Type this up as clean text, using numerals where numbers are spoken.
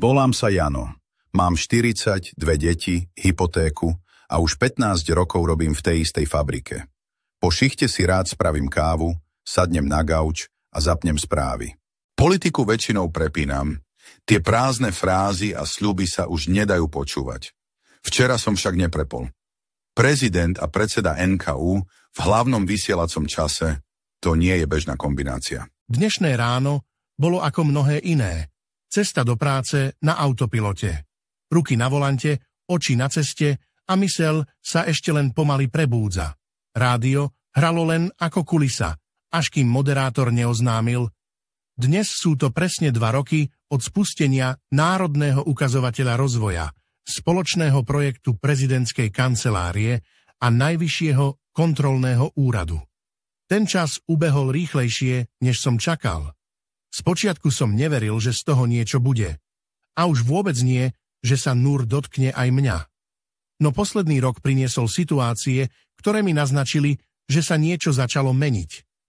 Volám sa Jano. Mám 40, 2 deti, hypotéku a už 15 rokov robím v tej istej fabrike. Po šichte si rád spravím kávu, sadnem na gauč a zapnem správy. Politiku väčšinou prepínam. Tie prázdne frázy a sľuby sa už nedajú počúvať. Včera som však neprepol. Prezident a predseda NKÚ v hlavnom vysielacom čase, to nie je bežná kombinácia. Dnešné ráno bolo ako mnohé iné. Cesta do práce na autopilote. Ruky na volante, oči na ceste a myseľ sa ešte len pomaly prebúdza. Rádio hralo len ako kulisa, až kým moderátor neoznámil: dnes sú to presne 2 roky od spustenia Národného ukazovateľa rozvoja, spoločného projektu prezidentskej kancelárie a Najvyššieho kontrolného úradu. Ten čas ubehol rýchlejšie, než som čakal. Spočiatku som neveril, že z toho niečo bude. A už vôbec nie, že sa NÚR dotkne aj mňa. No posledný rok priniesol situácie, ktoré mi naznačili, že sa niečo začalo meniť.